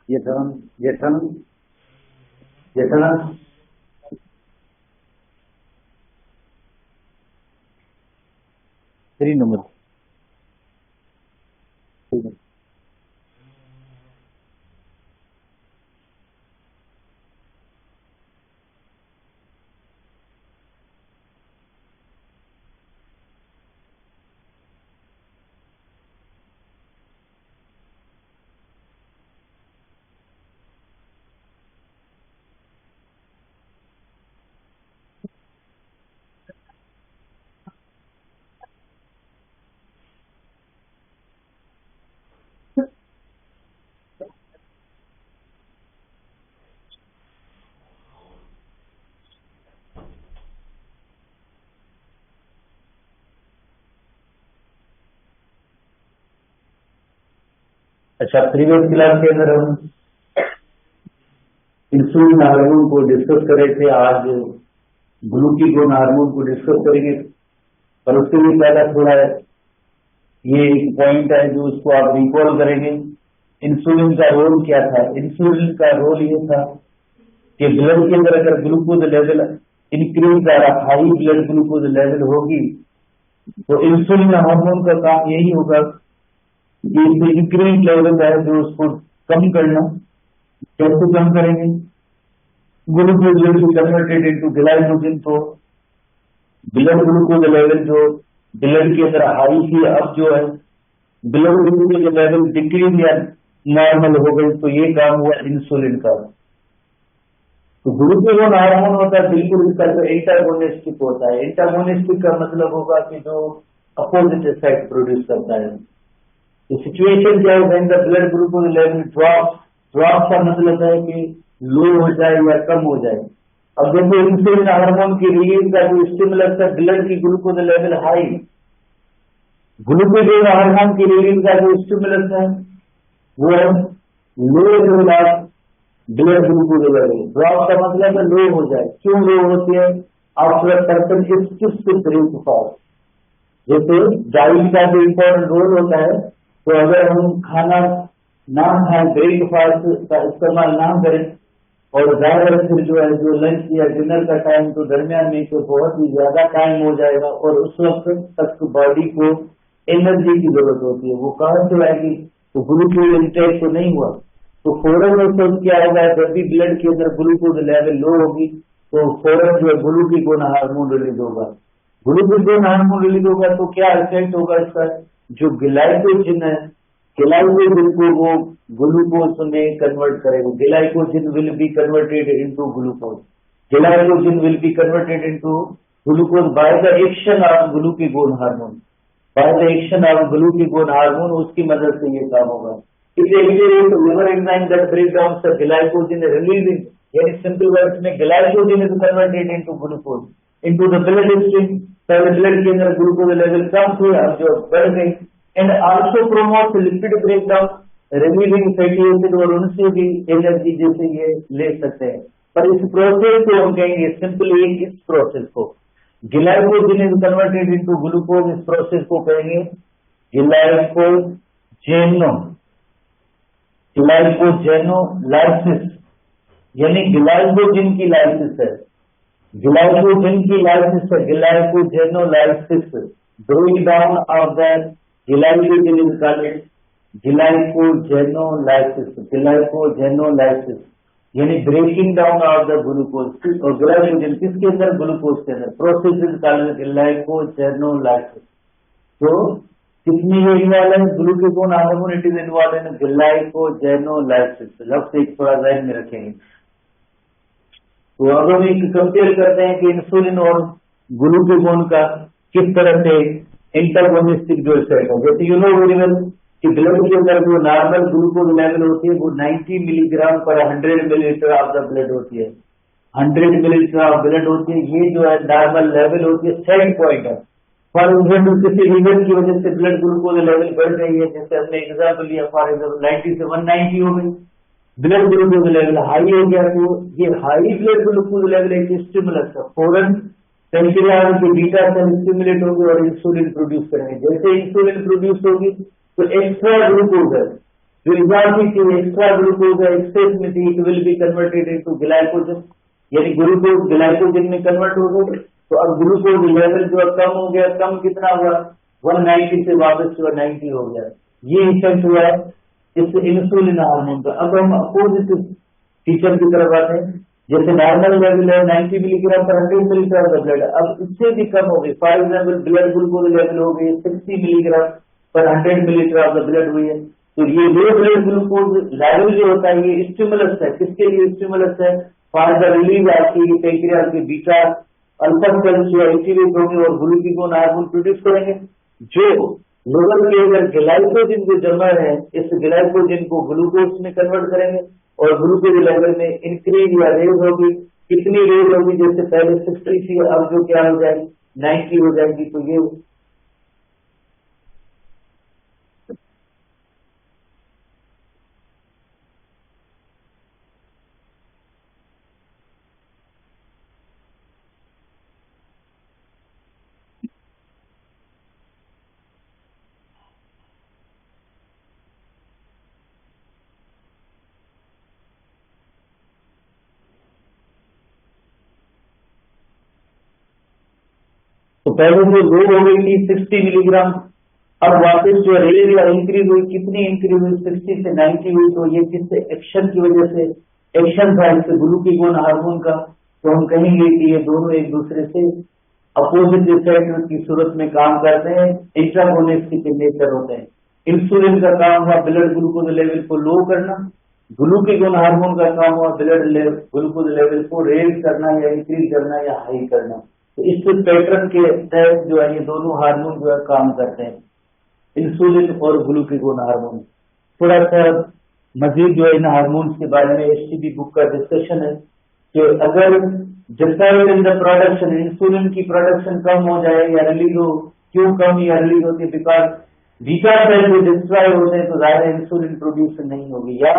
यथन 3 number अच्छा, previous class के अंदर हम इंसुलिन हार्मोन को डिस्कस कर रहे थे। आज ग्लूकागोन हार्मोन को डिस्कस करेंगे, पर उसके लिए पहला थोड़ा ये एक पॉइंट है जो उसको आप रिकॉल करेंगे। इंसुलिन का रोल क्या था? इंसुलिन का रोल ये था कि ब्लड के अंदर अगर ग्लूकोज लेवल इंक्रीज आ रहा, हाई ब्लड ग्लूकोज लेवल होगी, तो इंसुलिन हार्मोन का काम यही होगा कि इंक्रीज लेवल है जो उसको कम करना। कैसे कम करेंगे? Glucose will be converted into glycogen. तो ब्लड ग्लूकोज लेवल जो ब्लड के अंदर हाई थी, अब जो है ब्लड ग्लूकोज लेवल डिक्रीज या नॉर्मल हो गई, तो ये काम हुआ इंसुलिन का। तो ग्लूकागोन हार्मोन होता है बिल्कुल इसका जो एंटागोनिस्टिक होता है। एंटागोनिस्टिक का मतलब होगा कि जो अपोजिट इफेक्ट प्रोड्यूस करता है। तो सिचुएशन क्या है? When the blood glucose level drop का मतलब है कि लो हो जाए या कम हो जाए। अब देखो, इंसुलिन हार्मोन की रिलीज का जो स्टिमुलस है ब्लड की glucose level high, glucagon hormone की रिलीज का जो स्टिमुलस है वो है low blood glucose level. Drop का मतलब है लो हो जाए। क्यों लो होती है? आफ्टर पर्सन इज ब्रेकफास्ट, जैसे डाइट का जो इम्पोर्टेंट रोल होता है, तो अगर हम खाना ना खाएं, ब्रेकफास्ट का इस्तेमाल ना करें, और ज्यादा फिर जो है जो लंच या डिनर का टाइम तो दरमियान में तो बहुत ही ज्यादा टाइम हो जाएगा, और उस वक्त तक बॉडी को एनर्जी की जरूरत होती है। वो कहाँ से आएगी? तो ग्लूकोज इंटेक तो नहीं हुआ, तो फौरन उस वक्त क्या होगा, जब भी ब्लड के अंदर ग्लूकोज लेवल लो होगी तो फौरन जो है ग्लूकागोन हार्मोन रिलीज होगा। ग्लूकागोन हार्मोन रिलीज होगा तो क्या इफेक्ट होगा इसका? जो ग्लाइकोजन है, ग्लाइकोजन को वो ग्लूकोज में कन्वर्ट करेगा। Glycogen will be converted into glucose, glycogen will be converted into glucose by the action of glucagon hormone, by the action of glucagon hormone, उसकी मदद से ये काम होगा। It activates liver enzyme that break down the glycogen releasing, यानी simple words में glycogen is converted into glucose into the blood stream. पहले blood के अंदर ग्लूकोज लेवल कम थे, अब जो बढ़ गई। And also promote lipid break down, relieving fatty acid, और उनसे भी एनर्जी जैसे ये ले सकते हैं। पर इस प्रोसेस को हम कहेंगे सिंपली, इस प्रोसेस को glycogen is converted into glucose, इस प्रोसेस को कहेंगे ग्लाइकोजेनोलाइसिस, यानी ग्लाइकोजन की लाइसिस है, ग्लाइकोजन की लाइसिस है, glycogenolysis. Break down of the glycogen is called glycogenolysis, glycogenolysis यानी breaking down of the glucose. और ग्लाइकोजन किसके अंदर? ग्लूकोज के अंदर। Process is called glycogenolysis. तो कितनी ये इन्वॉल्व है? Glucagon hormone it is involve in glycogenolysis. लफ्ज एक थोड़ा ध्यान में रखेंगे। तो अब हम एक कंपेयर करते हैं कि इंसुलिन और ग्लूकागोन का किस तरह से इंटरगोनिस्टिक जो इफेक्ट है। जैसे यू नो वेरी वेल कि ब्लड के अंदर जो नॉर्मल ग्लूकोज लेवल होती है वो 90 मिलीग्राम पर 100 मिलीलीटर ऑफ द ब्लड होती है, 100 मिलीलीटर ऑफ ब्लड होती है। ये जो है नॉर्मल लेवल होती है, सेट पॉइंट है। फॉर एग्जाम्पल किसी रीजन की वजह से ब्लड ग्लूकोज लेवल बढ़ गई है, जैसे हमने एग्जाम्पल लिया फॉर एग्जाम्पल 90 से 190 हो गई, ब्लड ग्लूकोज लेवल हाई हो गया, तो ये हाई ब्लड ग्लूकोज लेवल एक स्टिमुलस है, फौरन पेंक्रियाज के बीटा सेल स्टिमुलेट होगी और इंसुलिन प्रोड्यूस करेंगे। जैसे इंसुलिन प्रोड्यूस होगी तो एक्स्ट्रा ग्लूकोज है, जो इजाफी थी एक्स्ट्रा ग्लूकोज है, एक्सेस में थी, it will be converted into glycogen, यानी ग्लूकोज ग्लाइकोजन में कन्वर्ट हो गए। तो अब ग्लूकोज लेवल जो कम हो गया, कम कितना हुआ? 190 से वापस जो 90 हो गया। ये इफेक्ट हुआ है इस इंसुलिन हार्मोन का। अब हम अपोजिट फीचर की तरफ आते हैं। जैसे नॉर्मल लेवल है 90 मिलीग्राम पर 100 मिलीग्राम का ब्लड, अब इससे भी कम हो गई। For example blood glucose level हो गई 60 मिलीग्राम पर 100 मिलीलीटर ऑफ द ब्लड हुई है। तो ये लो ब्लड ग्लूकोज लेवल जो होता है ये स्टिमुलस है। किसके लिए स्टिमुलस है? फॉर द रिलीज आपकी पेंक्रियाज के बीटा अल्फा सेल्स जो एक्टिवेट होंगे और ग्लूकागोन हार्मोन प्रोड्यूस करेंगे, जो लिवर के अंदर ग्लाइकोजन जो जमा है, इस ग्लाइकोजन को ग्लूकोज में कन्वर्ट करेंगे और ग्लूकोज लेवल में इंक्रीज या रेज होगी। कितनी रेज होगी? जैसे पहले 60 थी, अब जो क्या हो जाएगी 90 हो जाएगी। तो ये तो पहले जो लो हो गई थी 60 मिलीग्राम, अब वापस जो रेज या इंक्रीज हुई, कितनी इंक्रीज हुई? 60 से 90 हुई। तो ये किससे? एक्शन की वजह से एक्शन था इससे ग्लूकागोन हार्मोन का। तो हम कहेंगे कि ये दोनों एक दूसरे से अपोजिट इफेक्ट की सूरत में काम करते हैं, इंट्रागोनिस्टिक इन नेचर होते हैं। इंसुलिन का काम हुआ ब्लड ग्लूकोज लेवल को लो करना, ग्लूकागोन हार्मोन का काम हुआ ब्लड ग्लूकोज लेवल को रेज करना या इंक्रीज करना या हाई करना। तो इस पैटर्न के तहत जो है ये दोनों हार्मोन जो है काम करते हैं, इंसुलिन और ग्लूकागोन हार्मोन। थोड़ा सा मजीद जो है इन हार्मोन्स के बारे में एसटीबी बुक का डिस्कशन है कि अगर different in the production, insulin की प्रोडक्शन कम हो जाए या रिलीज हो, क्यों कम या रिलीज होती है? बिकॉज बीटा सेल जो डिस्ट्रॉय होते हैं तो ज्यादा इंसुलिन प्रोड्यूस नहीं होगी। या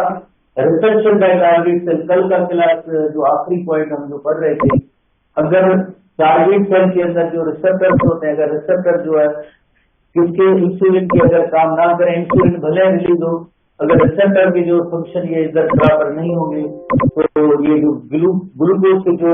रिसेप्शन टारगेट सेल, कल का क्लास जो आखिरी पॉइंट हम जो पढ़ रहे थे, अगर टारगेट सेल के अंदर जो रिसेप्टर्स होते हैं, अगर रिसेप्टर जो है किसके इंसुलिन की अगर काम ना करें, इंसुलिन भले रिलीज हो, अगर रिसेप्टर के जो फंक्शन ये इधर बराबर नहीं होंगे तो ये जो ग्लूकोज के जो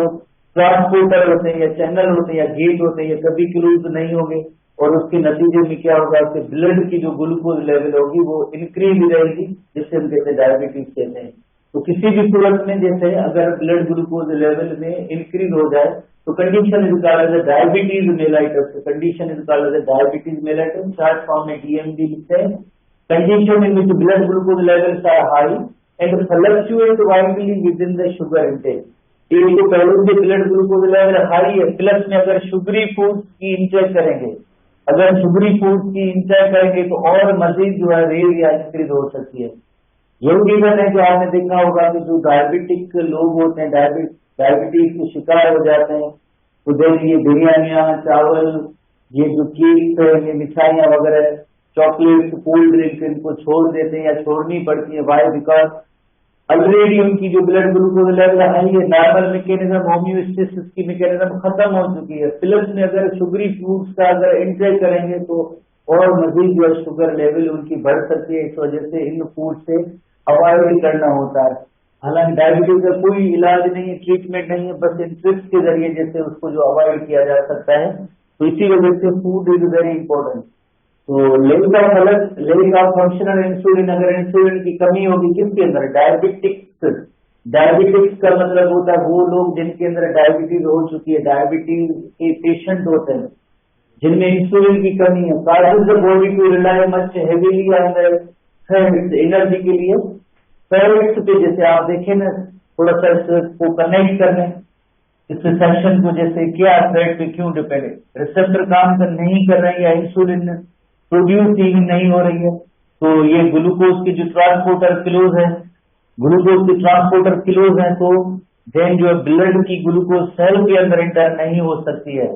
ट्रांसपोर्टर होते हैं या चैनल होते हैं या गेट होते हैं ये कभी क्लोज नहीं होंगे, और उसके नतीजे में क्या होगा कि ब्लड की जो ग्लूकोज लेवल होगी वो इंक्रीज रहेगी, जिससे हम कहते हैं डायबिटीज कहते हैं। तो किसी भी सूरत में जैसे अगर ब्लड ग्लूकोज लेवल में इंक्रीज हो जाए तो condition is called as diabetes mellitus, condition is called as diabetes mellitus, short form में डीएमडी लिखते हैं। Condition in which blood glucose levels are high and fluctuate widely within the sugar intake. एक तो पहले से blood glucose level high है, plus में अगर शुगरी फूड की इंटेक करेंगे, अगर शुगरी फूड की इंटेक करेंगे तो और मजीद जो है रेट या इंक्रीज हो सकती है। यही रीजन है कि आपने देखा होगा कि जो डायबिटिक लोग होते हैं, डायबिटीज के शिकार हो जाते हैं, तो जैसे ये बिरयानियां, चावल, ये जो केक है, ये मिठाइयां वगैरह, चॉकलेट, कोल्ड ड्रिंक, इनको छोड़ देते हैं या छोड़नी पड़ती है। वाई? बिकॉज ऑलरेडी उनकी जो ब्लड ग्लूकोज लेवल है ये नॉर्मल मैकेनिज्म, होम्योस्टेसिस की मैकेनिज्म खत्म हो चुकी है। प्लस में अगर शुगरी फूड्स का अगर इंटेक करेंगे तो और मजीद जो शुगर लेवल उनकी बढ़ सकती है। इस वजह से इन फूड से अवॉइड करना होता है। हालांकि डायबिटीज का कोई इलाज नहीं है, ट्रीटमेंट नहीं है, बस इन ट्रिप्स के जरिए जैसे उसको जो अवॉइड किया जा सकता है। तो इसी वजह से फूड इज वेरी इंपॉर्टेंट। तो लेवल ऑफ फंक्शनल इंसुलिन, अगर इंसुलिन की कमी होगी किसके अंदर? डायबिटिक्स का मतलब होता है वो लोग जिनके अंदर डायबिटीज हो चुकी है, डायबिटीज के पेशेंट होते हैं जिनमें इंसुलिन की कमी है। Cause the body to rely much heavily on the fats, energy के लिए फैट्स पे, जैसे आप देखें ना, थोड़ा सा इसको कनेक्ट करने इस सेशन को, जैसे क्या फैट पे क्यों डिपेंड है, रिसेप्टर काम कर नहीं कर रहे हैं या इंसुलिन प्रोड्यूसिंग नहीं हो रही है, तो ये ग्लूकोज की जो ट्रांसपोर्टर क्लोज है, ग्लूकोज की ट्रांसपोर्टर क्लोज है, तो देन जो ब्लड की ग्लूकोज सेल के अंदर इंटर नहीं हो सकती है।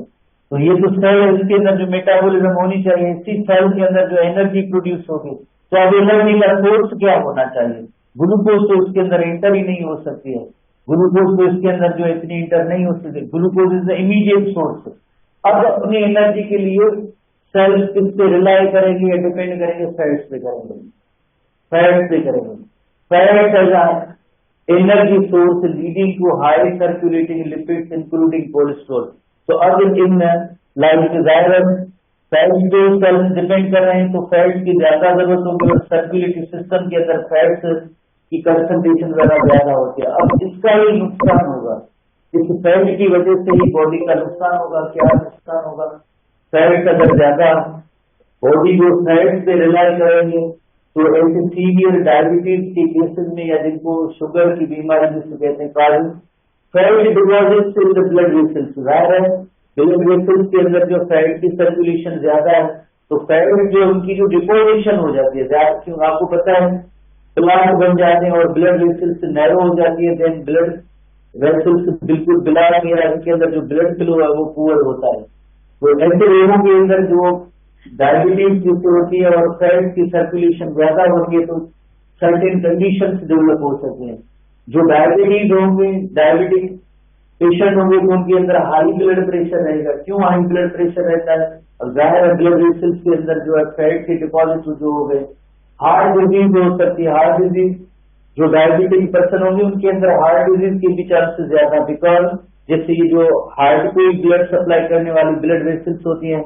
तो ये तो सेल इसके अंदर जो मेटाबॉलिज्म होनी चाहिए, इसी सेल के अंदर जो एनर्जी प्रोड्यूस होगी, तो अब एनर्जी का सोर्स क्या होना चाहिए? ग्लूकोज तो उसके अंदर इंटर ही नहीं हो सकती है, ग्लूकोज तो इसके अंदर जो इतनी इंटर नहीं हो सकती, glucose is the immediate source. अब अपनी एनर्जी के लिए सेल्स किस पे रिलाई करेंगे या डिपेंड करेंगे? फैट्स पे करेंगे, फैट्स पे करेंगे। Fat as energy source leading to high circulating lipids including cholesterol. तो अब इन लाइक जाहिर फैट्स जो सेल्स डिपेंड कर रहे हैं, तो फैट्स की ज्यादा जरूरत होगी और सर्कुलेटरी सिस्टम के अंदर फैट्स की कंसंट्रेशन ज्यादा होती है। अब इसका ही नुकसान होगा, इस फैट की वजह से ही बॉडी का नुकसान होगा। क्या नुकसान होगा? फैट अगर ज्यादा बॉडी को फैट पे रिलाई करेंगे तो ऐसे सीवियर डायबिटीज के केसेस में या जिनको शुगर की बीमारी जिसको कहते हैं कारण, fat deposits in the blood vessels, जाहिर है ब्लड वेसल्स के अंदर जो फैट की सर्कुलेशन ज्यादा है तो फैट जो उनकी जो डिपोजिशन हो जाती है ज्यादा, क्यों आपको पता है क्लॉट बन जाते हैं और ब्लड वेसल्स नैरो हो जाती है, देन ब्लड वेसल्स बिल्कुल ब्लॉक या इनके अंदर जो ब्लड फ्लो है वो पुअर होता है। तो ऐसे लोगों के अंदर जो डायबिटीज जिससे होती है और फैट की सर्कुलेशन ज्यादा होती है तो सर्टेन कंडीशंस डेवलप हो सकती हैं। जो डायबिटीज होंगे, डायबिटिक पेशेंट होंगे तो उनके अंदर हाई ब्लड प्रेशर रहेगा। क्यों हाई ब्लड प्रेशर रहता है? और जाहिर है ब्लड वेसल्स के अंदर जो है फैट के डिपॉजिट जो हो गए, हार्ट डिजीज हो सकती है। हार्ट डिजीज जो डायबिटिक पर्सन होंगे उनके अंदर हार्ट डिजीज के भी चांसेस ज्यादा, बिकॉज जैसे ये जो हार्ट को ब्लड सप्लाई करने वाली ब्लड वेसल्स होती हैं,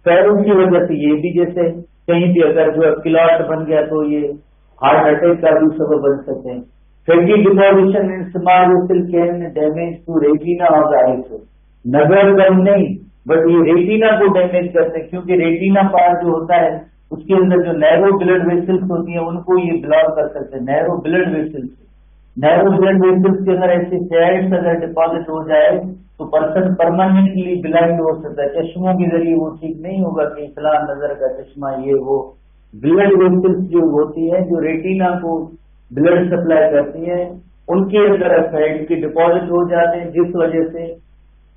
फैट की वजह से ये भी जैसे कहीं भी अगर जो क्लॉट बन गया तो ये हार्ट अटैक का भी सबब बन सकते हैं। Fatty deposition in small vessel can damage to retina of the eyes, नजर कम नहीं बट ये रेटिना को डैमेज करते हैं, क्योंकि रेटिना पार्ट जो होता है उसके अंदर जो नैरो ब्लड वेसल्स होती है उनको ये ब्लॉक कर सकते हैं। नैरो ब्लड वेसल्स के अंदर ऐसे फैट्स अगर डिपॉजिट हो जाए तो पर्सन परमानेंटली ब्लाइंड हो सकता है। चश्मों के जरिए वो ठीक नहीं होगा कि फलां नजर का चश्मा ये वो। ब्लड वेसल्स जो होती है जो रेटिना को ब्लड सप्लाई करती है उनके अंदर फैट के डिपॉजिट हो जाते हैं, जिस वजह से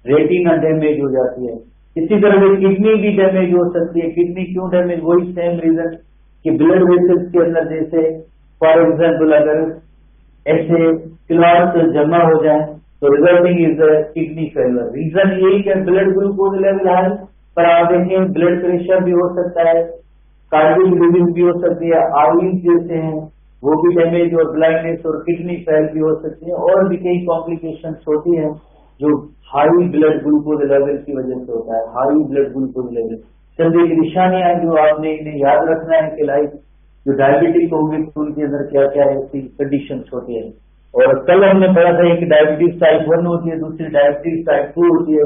रेटिना डैमेज हो जाती है। इसी तरह से किडनी भी डैमेज हो सकती है। किडनी क्यों डैमेज? वही सेम रीजन कि ब्लड वेसल्स के अंदर जैसे फॉर एग्जाम्पल अगर ऐसे क्लॉट जमा हो जाए तो resulting is kidney failure. Reason यही कि ब्लड ग्लूकोज लेवल हाई, पर आप देखें ब्लड प्रेशर भी हो सकता है, कार्डियक डिजीज भी हो सकती है, आईज जैसे हैं वो भी डैमेज और ब्लाइंडनेस और किडनी फेल भी हो सकती है, और भी कई कॉम्प्लिकेशंस होती हैं जो हाई ब्लड ग्लूकोज लेवल की वजह से होता है। हाई ब्लड ग्लूकोज लेवल चंद एक निशानियां जो आपने इन्हें याद रखना है कि लाइक जो डायबिटिक होंगे तो उनके अंदर क्या क्या ऐसी कंडीशन होती है। और कल हमने पढ़ा था एक डायबिटीज टाइप 1 होती है, दूसरी डायबिटीज टाइप 2 होती है।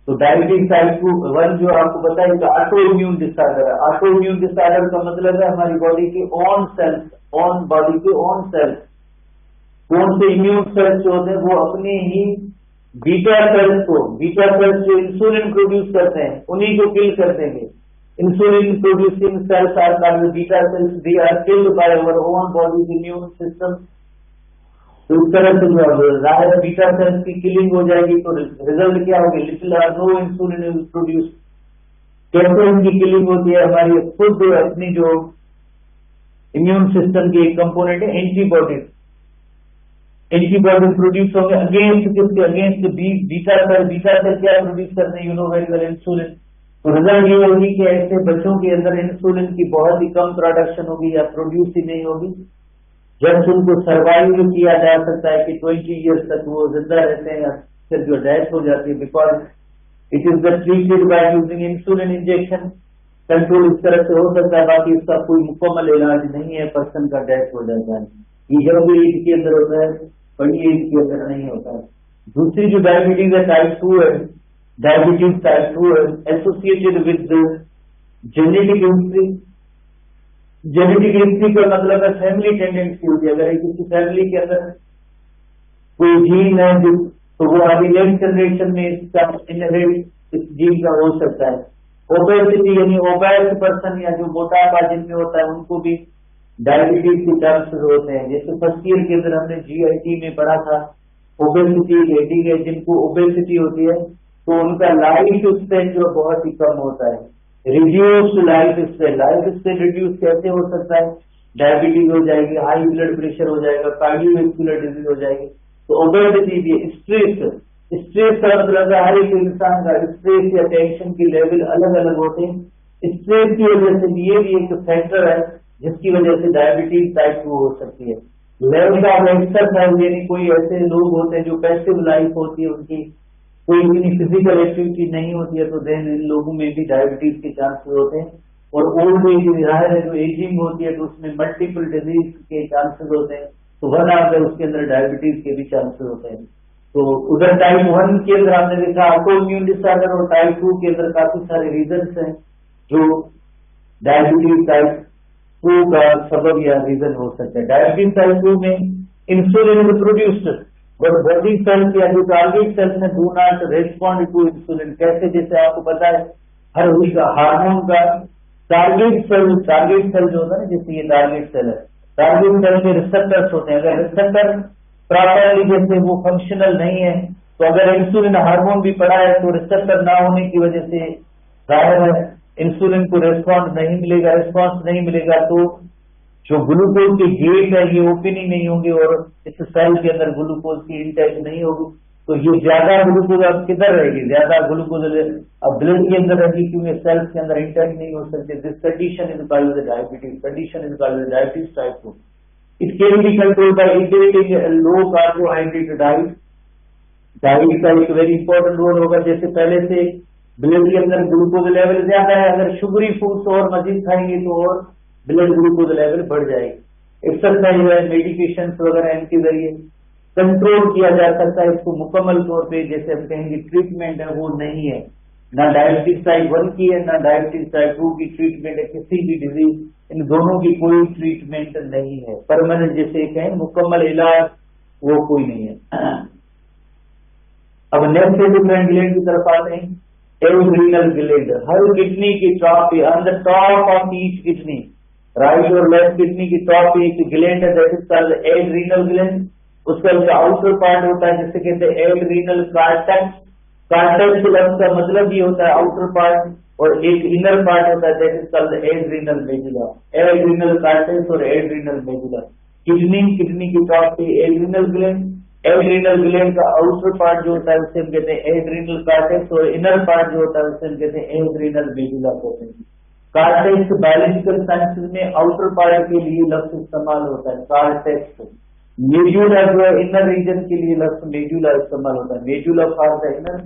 तो डायबिटीज टाइप 1 जो आपको पता है कि ऑटो इम्यून डिसऑर्डर है। ऑटो इम्यून डिसऑर्डर का मतलब है हमारी बॉडी के ऑन सेल्स, ऑन बॉडी के ऑन सेल्स, कौन से इम्यून सेल्स जो होते हैं वो अपने ही बीटा सेल्स को, बीटा सेल्स जो इंसुलिन प्रोड्यूस करते हैं उन्हीं को किल कर देंगे। Insulin producing cells are called beta cells, they are killed by our own body immune system. तो इस तरह से जो जाहिर है बीटा सेल्स की किलिंग हो जाएगी तो रिजल्ट क्या होगी, little or no insulin is produce. कैसे इनकी किलिंग होती है, हमारी खुद अपनी जो इम्यून सिस्टम की एक कंपोनेंट है एंटीबॉडीज, एंटीबॉडीज प्रोड्यूस होंगे अगेंस्ट किसके, against beta cell. Beta cell क्या प्रोड्यूस करते हैं, you know very well, insulin. तो रिजल्ट ये होगी कि ऐसे बच्चों के अंदर इंसुलिन की बहुत ही कम प्रोडक्शन होगी या प्रोड्यूस ही नहीं होगी। जब उनको सर्वाइव किया जा सकता है कि 20 ईयर्स तक वो जिंदा रहते हैं या फिर जो डेथ हो जाती है, because it is the treated by using insulin injection. Control इस तरह से हो सकता है, बाकी इसका कोई मुकम्मल इलाज नहीं है, पर्सन का डेथ हो जाता है। ये यंग एज के अंदर होता है, बड़ी एज के अंदर नहीं होता है। दूसरी जो डायबिटीज है टाइप 2 है, डायबिटीज टाइप 2 है associated with genetic history. Genetic history का मतलब है फैमिली टेंडेंसी होती है। अगर किसी फैमिली के अंदर कोई जीन है तो वो अभी नेक्स्ट जनरेशन में इसका इनहेरिट इस जीन का हो सकता है। ओबेसिटी यानी ओबेस पर्सन या जो मोटापा जिनमें होता है उनको भी डायबिटीज के चांसेस होते हैं। जैसे फर्स्ट ईयर के अंदर हमने GIT में पढ़ा था ओबेसिटी रेटिंग है, जिनको ओबेसिटी होती है तो उनका लाइफ स्पेन जो बहुत ही कम होता है। रिड्यूस्ड लाइफ स्पेन रिड्यूस कैसे हो सकता है, डायबिटीज हो जाएगी, हाई ब्लड प्रेशर हो जाएगा, कार्डियोवैस्कुलर डिजीज हो जाएगी। तो ओबेसिटी भी स्ट्रेस का मतलब हर एक इंसान का स्ट्रेस या टेंशन की लेवल अलग अलग होते हैं। स्ट्रेस की वजह से ये भी एक फैक्टर है जिसकी वजह से डायबिटीज टाइप 2 हो सकती है। लेवल ऑफ एक्सरसाइज यानी कोई ऐसे लोग होते हैं जो पैसिव लाइफ होती है, उनकी कोई इतनी फिजिकल एक्टिविटी नहीं होती है, तो देन इन लोगों में भी डायबिटीज के चांसेस होते हैं। और ओल्ड एज जाहिर है जो एजिंग होती है तो उसमें मल्टीपल डिजीज के चांसेस होते हैं, तो वन आगे उसके अंदर डायबिटीज के भी चांसेस होते हैं। तो उधर टाइप 1 के अंदर हमने देखा ऑटो इम्यून डिसऑर्डर, और टाइप 2 के अंदर काफी सारे रीजन हैं जो डायबिटीज टाइप 2 का सबब या रीजन हो सकता है। डायबिटीज टाइप 2 में insulin produced but body cells या जो टारगेट सेल्स हैं do not respond to insulin. कैसे, जैसे आपको पता है हर हुई का हार्मोन का टारगेट सेल जो होता है ना, जैसे ये टारगेट सेल है, टारगेट सेल में रिसेप्टर्स होते हैं। अगर रिसेप्टर प्रॉपरली जैसे वो फंक्शनल नहीं है तो अगर इंसुलिन हार्मोन भी पड़ा है तो रिसेप्टर ना होने की वजह से जाहिर है इंसुलिन को रिस्पॉन्स नहीं मिलेगा तो जो ग्लूकोज के गेट है ये ओपन ही नहीं होंगे और इस सेल के अंदर ग्लूकोज की इंटेक नहीं होगी, तो ये ज्यादा ग्लूकोज अब किधर रहेगी, ज्यादा ग्लूकोज अब ब्लड के अंदर रहेगी क्योंकि सेल्स के अंदर इंटेक नहीं हो सकते। This condition is called diabetes type 2। It can be control by eating low carbohydrate diet. Diet का एक वेरी इंपॉर्टेंट रोल होगा। जैसे पहले से ब्लड के अंदर ग्लूकोज लेवल ज्यादा है, अगर शुगरी फूड्स और मजीद खाएंगे तो और ब्लड ग्लूकोज लेवल बढ़ जाएगी। एक्सरसाइज है, मेडिकेशन वगैरह इनके जरिए कंट्रोल किया जा सकता है। इसको मुकम्मल तौर पे जैसे हम कहेंगे ट्रीटमेंट है वो नहीं है, ना डायबिटीज टाइप 1 की है ना डायबिटीज टाइप 2 की ट्रीटमेंट है। किसी भी डिजीज, इन दोनों की कोई ट्रीटमेंट नहीं है, परमानेंट जैसे कहें मुकम्मल इलाज वो कोई नहीं है। अब नेक्स्ट डिफरेंट ग्लैंड की तरफ आते हैं। एड्रीनल ग्लैंड, हर किडनी की टॉप पे, on the top of each kidney, right और लेफ्ट किडनी की टॉप पे एक ग्लैंड है, that is called adrenal gland. उसका जो आउटर पार्ट होता है जिसे कहते हैं एड्रीनल कार्टेक्स। कार्टेक्स के लफ्ज का मतलब ये होता है आउटर पार्ट, और एक इनर पार्ट होता है that is called adrenal medulla. Adrenal cortex और एड्रीनल मेडुला। किडनी की टॉप पे एड्रीनल ग्लैंड, एड्रीनल ग्लैंड का आउटर पार्ट जो होता है उसे हम कहते हैं एड्रीनल कार्टेक्स, और इनर पार्ट जो होता है उसे हम कहते हैं एड्रीनल मेडुला प्रोपेंस। कार्टेक्स बायोलॉजिकल साइंसेज में आउटर पार्ट के लिए लफ्ज इस्तेमाल होता है कार्टेक्स। मेडुला जो है इनर रीजन के लिए लफ्ज मेडुला इस्तेमाल होता है, medulla for the inner,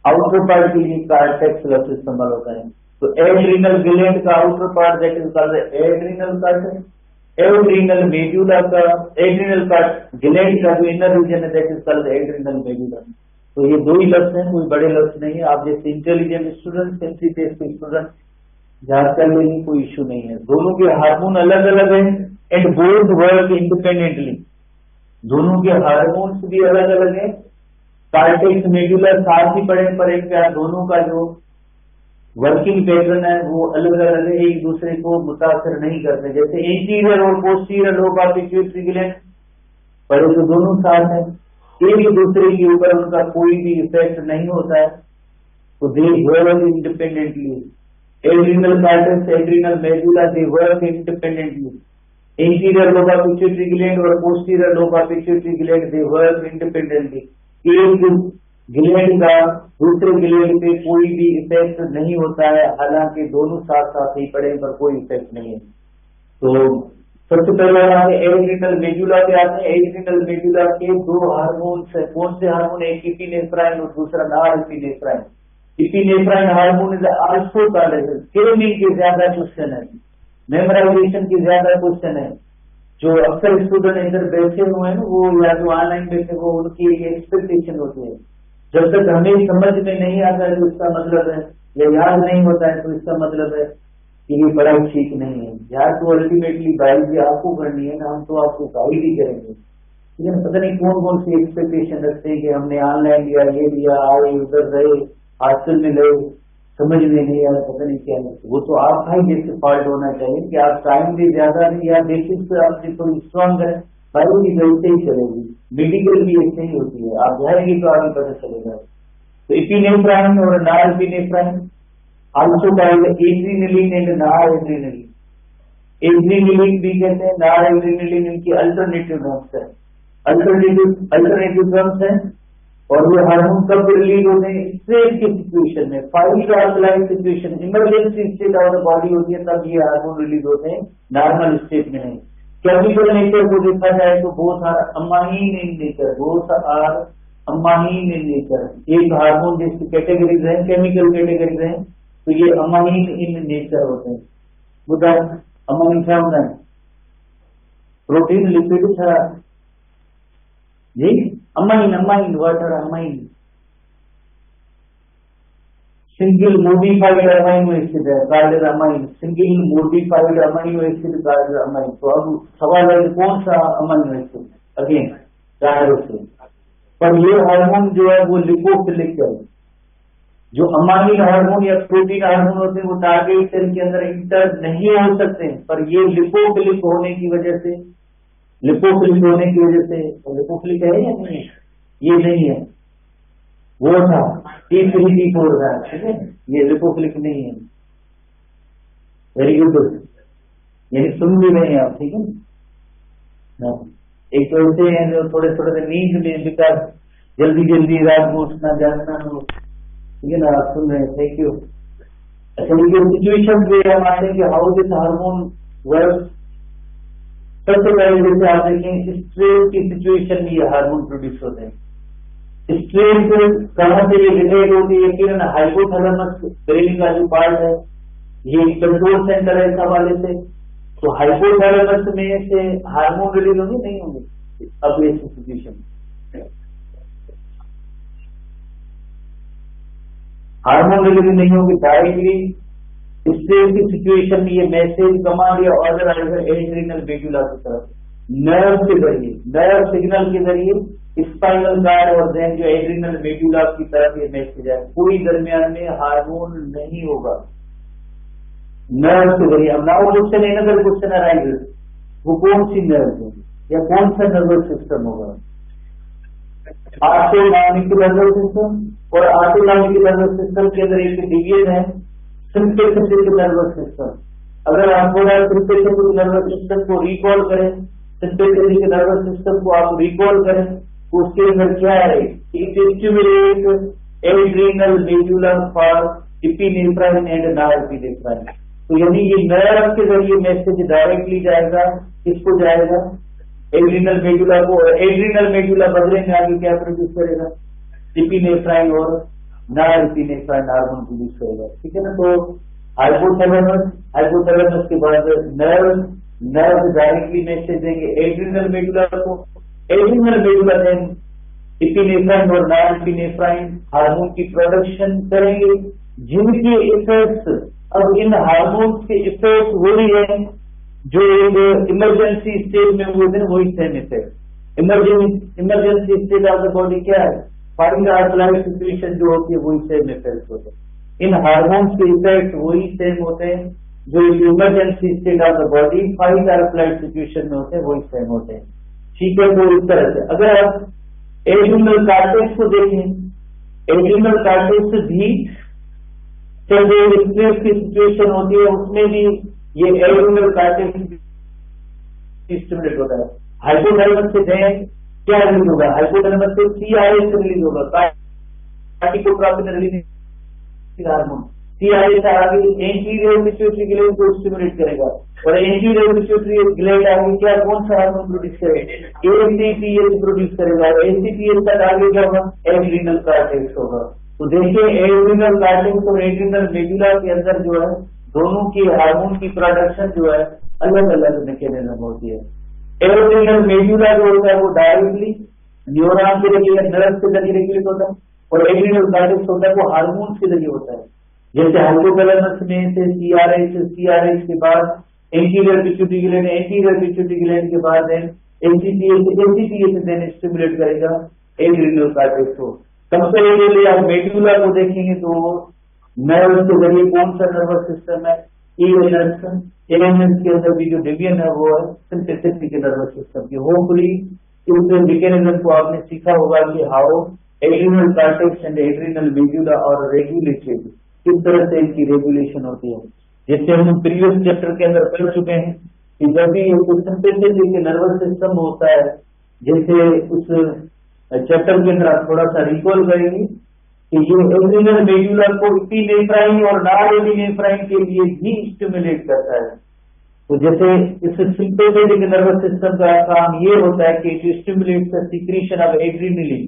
outer part के लिए कार्टेक्स लफ्ज इस्तेमाल होता है। तो एड्रीनल ग्लैंड का outer part that is called adrenal cortex, adrenal medulla का एड्रीनल ग्लैंड का जो इनर रीजन है that is called adrenal medulla. तो ये दो ही लफ्ज हैं, कोई बड़े लफ्ज नहीं है। आप जैसे इंटेलिजेंट स्टूडेंट, सेंट्री टेस्ट के स्टूडेंट याद कर लेंगे, कोई इश्यू नहीं है। दोनों के हार्मोन अलग अलग हैं एंड बोथ वर्क इंडिपेंडेंटली, दोनों के हार्मोन्स भी अलग अलग हैं। कार्टेक्स मेडुला साथ ही पड़े पर इनका दोनों का जो वर्किंग पैटर्न है वो अलग अलग है, एक दूसरे को मुतासर नहीं करते। जैसे एंटीरियर और posterior lobe of pituitary gland पहले तो दोनों साथ हैं, एक दूसरे के ऊपर उनका कोई भी इफेक्ट नहीं होता है, तो they work independently. Adrenal cortex, adrenal medulla, they work independently. Anterior lobe of pituitary gland और posterior lobe of pituitary gland they work independently. एक ग्लैंड का दूसरे ग्लैंड पे कोई भी इफेक्ट नहीं होता है, हालांकि दोनों साथ साथ ही पड़े पर कोई इफेक्ट नहीं है। तो सबसे पहले आते हैं एड्रीनल मेडुला पे आते हैं। एड्रीनल मेडुला के दो हार्मोन्स है, कौन से हार्मोन? एक इपिनेफ्राइन और दूसरा nor epinephrine. Epinephrine hormone is also called, scaling के ज्यादा क्वेश्चन है, मेमोराइजेशन के ज्यादा क्वेश्चन है। जो अक्सर स्टूडेंट इधर बैठे हुए हैं वो या जो ऑनलाइन बैठे वो उनकी एक्सपेक्टेशन होती है, जब तक हमें समझ में नहीं आता है तो इसका मतलब है, या याद नहीं होता है तो इसका मतलब है कि ये पढ़ाई ठीक नहीं है। याद तो अल्टीमेटली बायोलॉजी आपको करनी है ना, हम तो आपको गाइड ही करेंगे। लेकिन पता नहीं कौन कौन सी एक्सपेक्टेशन रखते हैं कि हमने ऑनलाइन लिया, ये लिया, आए उधर रहे, हॉस्टल में रहे, समझ में नहीं आया, पता नहीं क्या है। वो तो आपका ही जैसे फॉल्ट होना चाहिए कि आप टाइम भी ज्यादा नहीं या बेसिस पे आपसे थोड़ी स्ट्रांग है, बायोलॉजी जैसे ही चलेगी, मेडिकल भी ऐसे ही होती है, आप जाएंगे तो आगे पता चलेगा। तो इपिनेफ्राइन और nor epinephrine also called adrenaline and nor adrenaline. Adrenaline भी कहते हैं, नॉर एड्रीनलिन इनकी अल्टरनेटिव ड्रग्स है, अल्टरनेटिव ड्रग्स है। और ये हार्मोन कब रिलीज होते हैं? स्ट्रेस की सिचुएशन में, फाइट और flight situation, emergency state of the body होती है तब ये हार्मोन रिलीज होते हैं, नॉर्मल स्टेट में नहीं। केमिकल नेचर को देखा जाए तो both are amine in nature, both are amine in nature. एक हार्मोन जिसकी कैटेगरीज है, केमिकल कैटेगरीज है, तो ये अमाइन इन नेचर होते हैं। बताओ अमाइन क्या होता है? प्रोटीन, लिपिड, था जी। Amine, amine, water amine, single modified amino acid है कार्डियल amine, single modified amino acid कार्डियल अमाइन। तो अब सवाल है कौन सा अमाइनो एसिड? Again tyrosine. पर ये हार्मोन जो है वो लिपोफिलिक है। जो अमाइन हार्मोन या प्रोटीन हार्मोन होते हैं वो टारगेट सेल के अंदर इंटर नहीं हो सकते हैं, पर ये लिपोफिलिक होने की वजह से, लिपोफिलिक होने की वजह से, लिपोफिलिक है या नहीं है? ये नहीं है, वो था T3T4 था, ठीक है, ये लिपोफिलिक नहीं है। वेरी गुड, यानी सुन भी रहे हैं आप, ठीक है ना। एक तो ऐसे हैं जो थोड़े थोड़े नींद में, बिकॉज जल्दी जल्दी रात को उठना जागना हो, ठीक है ना, आप सुन रहे हैं, थैंक यू। अच्छा, ये सिचुएशन में हम आते हैं कि हाउ दिस हार्मोन वर्क। सबसे पहले जैसे आप देखें स्ट्रेस की सिचुएशन में ये हार्मोन प्रोड्यूस होते हैं। स्ट्रेस कहां से ये रिलेट होती है? यकीनन हाइपोथैलेमस, ब्रेन का जो पार्ट है, ये कंट्रोल सेंटर है इस हवाले से। तो हाइपोथैलेमस में से हार्मोन रिलीज होंगे नहीं होंगे? अब ये सिचुएशन हार्मोन रिलीज नहीं होगी डायरेक्टली। स्ट्रेस की सिचुएशन में ये मैसेज कमांड या ऑर्डर आएगा एड्रीनल मेडुला की तरफ, नर्व के जरिए, नर्व सिग्नल के जरिए स्पाइनल कार्ड और देन जो एड्रीनल मेडुला की तरफ ये मैसेज है। कोई दरमियान में हार्मोन नहीं होगा, नर्व के जरिए। अब नाउ क्वेश्चन है, अगर क्वेश्चन अराइज, वो कौन सी नर्व है या कौन सा नर्वस सिस्टम होगा? ऑटोनॉमिक नर्वस सिस्टम, और ऑटोनॉमिक नर्वस सिस्टम के अंदर एक डिवीजन है सिंपैथेटिक नर्वस सिस्टम। अगर आप थोड़ा सिंपैथेटिक नर्वस सिस्टम को रिकॉल करें, सिंपैथेटिक नर्वस सिस्टम को आप रिकॉल करें उसके अंदर क्या है, it stimulate adrenal medulla for epinephrine and norepinephrine. तो यानी ये नर्व के जरिए मैसेज डायरेक्टली जाएगा, किसको जाएगा, एड्रीनल मेडुला को। एड्रीनल मेडुला बदले में आगे क्या प्रोड्यूस करेगा, इपिनेफ्राइन और नॉरएपिनेफ्राइन हार्मोन प्रोड्यूस करेगा। ठीक है ना। तो हाइपोथैलेमस के बाद नर्व डायरेक्टली मैसेज देंगे एड्रीनल मेडुला को। एड्रीनल मेडुला देन इपिनेफ्राइन और नॉरएपिनेफ्राइन हार्मोन की प्रोडक्शन करेंगे, जिनके इफेक्ट्स, अब इन हार्मोन्स के इफेक्ट वही है जो एक इमरजेंसी स्टेज में हुए थे, वही same effect. Emergency stage of the body क्या है, फाइट और फ्लाइट सिचुएशन जो होती है, वही सेम इफेक्ट होते हैं। इन हार्मोन्स के इफेक्ट वही सेम होते हैं जो emergency state of the body fight और फ्लाइट सिचुएशन में होते हैं, वही सेम होते हैं। ठीक है। तो इस तरह से अगर आप एड्रीनल कॉर्टेक्स को देखें, एड्रीनल कॉर्टेक्स भी जब स्ट्रेस की सिचुएशन होती है उसमें भी ये एड्रीनल कॉर्टेक्स स्टिमुलेट होता है। हाइपोथैलेमस से क्या रिलीज होगा, हाइपोथैलेमस से सीआरएच रिलीज होगा, कार्टिकोट्रोपिन रिलीज हार्मोन। सीआरएच आगे एंटीरियर पिट्यूटरी ग्लैंड को स्टिमुलेट करेगा, और एंटीरियर पिट्यूटरी ग्लैंड आगे क्या, कौन सा हार्मोन प्रोड्यूस करेगा, एसीपीएच प्रोड्यूस करेगा। एसीपीएच तक आगे क्या होगा, एड्रीनल कॉर्टेक्स होगा। तो देखिए एड्रीनल कॉर्टेक्स और एड्रीनल मेडुला के अंदर जो है दोनों की हार्मोन की प्रोडक्शन जो है अलग अलग मैकेनिज्म होती है। एड्रीनल मेडुला जो होता है वो डायरेक्टली न्यूरॉन के जरिए, नर्व के जरिए रेगुलेट होता है, और एड्रीनल कॉर्टेक्स होता है वो हार्मोन्स के जरिए होता है। जैसे हाइपोथैलेमस में से सीआरएच के बाद anterior pituitary gland, anterior pituitary gland के बाद एसीपीएच देन स्टिमुलेट करेगा एड्रीनल कॉर्टेक्स को। कंपैरेटिवली आप मेडुला को देखेंगे तो नर्व के जरिए कौन सा नर्वस सिस्टम है, एएनएस के अंदर भी जो डिवीजन है वो है सिंपैथेटिक नर्वस सिस्टम की। होपफुली इस मैकेनिज्म को आपने सीखा होगा कि how adrenal cortex and adrenal medulla और रेगुलेटेड, किस तरह से इनकी रेगुलेशन होती है। जैसे हम प्रीवियस चैप्टर के अंदर पढ़ चुके हैं कि जब भी सिंपैथेटिक नर्वस सिस्टम होता है, जैसे उस चैप्टर के अंदर आप थोड़ा सा रिकॉल करेंगे कि ये एड्रीनल मेडुला को इपिनेफ्राइन और नॉरएपिनेफ्राइन के लिए भी स्टिमुलेट करता है। तो जैसे इस सिंपैथेटिक नर्वस सिस्टम का काम ये होता है कि it stimulates the secretion of adrenaline.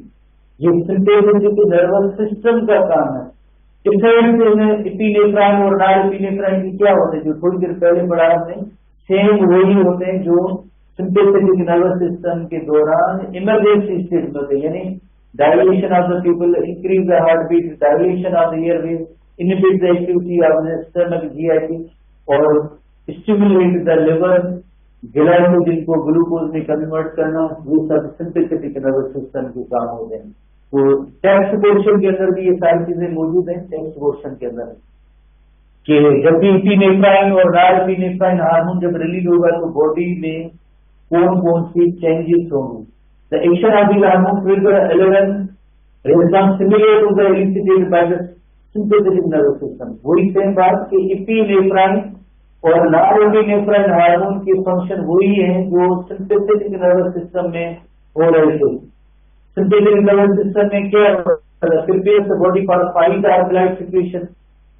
ये सिंपैथेटिक नर्वस सिस्टम का काम है। इपिनेफ्राइन और नॉरएपिनेफ्राइन की क्या होते हैं, जो थोड़ी देर पहले पढ़ा हमने, सेम वही होते हैं जो सिंपैथेटिक नर्वस सिस्टम के दौरान इमरजेंसी स्टेज में होते हैं, यानी dilation of the pupil, increase the heart beat, dilation of the airways, inhibit the activity of the stomach GIT, और स्टिमुलेट द लिवर, ग्लाइकोजन को ग्लूकोज में कन्वर्ट करना, ये सब सिंपैथेटिक नर्वस सिस्टम के काम होते हैं। तो टेक्स्ट पोर्शन के अंदर भी ये सारी चीजें मौजूद हैं, टेक्स्ट पोर्शन के अंदर, कि जब भी इपिनेफ्राइन और नॉरएपिनेफ्राइन हार्मोन जब रिलीज होगा तो बॉडी में कौन कौन सी चेंजेस होंगी। The action of the hormone trigger 11 response similar to the elicited by the sympathetic nervous system. वही सेम बात कि इपिनेफ्राइन और नॉरएपिनेफ्राइन हार्मोन की फंक्शन वही है जो सिंपैथेटिक नर्वस सिस्टम में हो रहे थे। सिंपैथेटिक नर्वस सिस्टम में क्या prepares the body for fight और फ्लाइट सिचुएशन,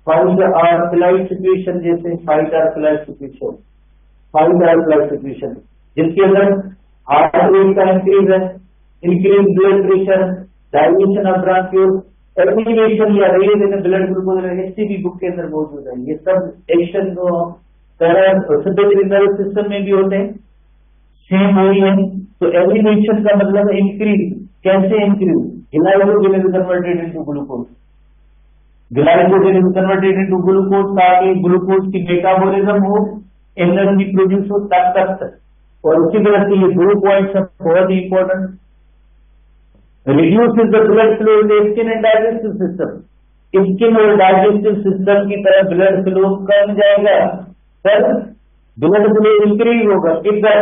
फाइट और फ्लाइट सिचुएशन, जैसे फाइट और फ्लाइट सिचुएशन, फाइट और फ्लाइट सिचुएशन जिसके अंदर हार्ट रेट का इंक्रीज है, increase blood pressure, dilation of bronchiole, elevation या raise in blood glucose, HCB book के अंदर मौजूद है। ये सब एक्शन जो सिंपैथेटिक नर्वस सिस्टम में भी होते हैं, सेम वही है। तो एलिवेशन का मतलब इंक्रीज, कैसे increase, glycogen is converted into glucose, glycogen is converted into glucose ताकि ग्लूकोज की मेटाबॉलिज्म हो, एनर्जी प्रोड्यूस हो, ताकत। और उसी तरह से ये 2 पॉइंट्स बहुत ही important, reduces the blood flow in the skin and digestive system. Skin और डाइजेस्टिव सिस्टम की तरह ब्लड फ्लो कम जाएगा, पर ब्लड फ्लो इंक्रीज होगा। किधर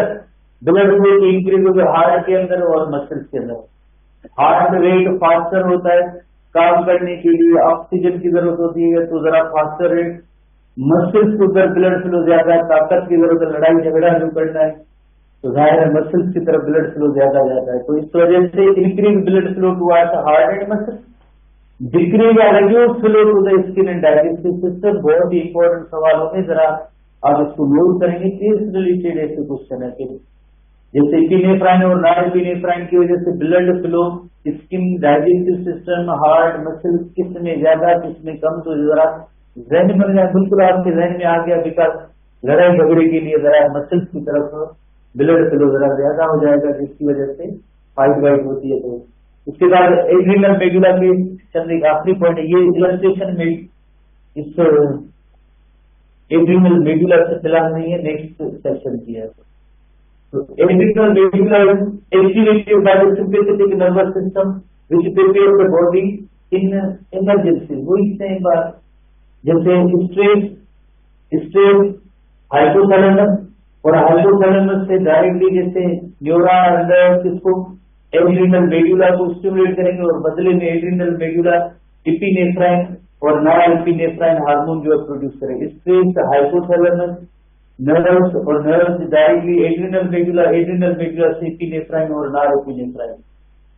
ब्लड फ्लो इंक्रीज होगा, हार्ट के अंदर और मसल्स के अंदर। हार्ट रेट फास्टर होता है, काम करने के लिए ऑक्सीजन की जरूरत होती है तो जरा फास्टर रेट। मसल्स को उधर ब्लड फ्लो ज्यादा, ताकत की जरूरत है, लड़ाई झगड़ा जो करना है تو ظاہر ہے مسلس کی طرف بلڈ فلو زیادہ جاتا ہے. تو اس وجہ سے increase blood flow to heart and muscle, decrease یا reduce flow to the skin and digestive system. بہت ہی امپورٹنٹ سوال ہوتے ہیں, ذرا آپ اس کو نوٹ کریں گے. اس ریلیٹڈ ایسے کوشچن ہے کہ جیسے ایپینیفرائن اور نان ایپینیفرائن کی وجہ سے blood flow skin digestive system heart muscle کس میں زیادہ کس میں کم, تو ذرا ذہن بن جائے. بالکل آپ کے ذہن میں آ گیا, بیکاز لڑائی جھگڑے کے لیے ذرا مسلس کی طرف بلڈ فلو ذرا زیادہ ہو جائے گا, جس کی وجہ سے فائٹ وائٹ ہوتی ہے. تو اس کے بعد ایڈرینل میڈولا کے چند ایک آخری پوائنٹ ہے, یہ السٹریشن میں اس ایڈرینل میڈولا سے فلحال نہیں ہے, نیکسٹ سیکشن کی ہے. تو adrenal medulla activity by the sympathetic nervous system which prepare the body in emergency. وہی سیم بات, جیسے اسٹریس ہائپوتھیلمس اور ہائپوتھیلمس سے ڈائریکٹلی جیسے نیورون اندر کس کو ایڈرینل میڈولا کو اسٹیمولیٹ کریں گے, اور بدلے میں ایڈرینل میڈولا ایپینیفرائن اور نان ایپینیفرائن ہارمون جو ہے پروڈیوس کریں گے. اسٹریس ہائپوتھیلمس نروس اور نروس ڈائریکٹلی ایڈرینل میڈولا سے ایپینیفرائن اور نان ایپینیفرائن.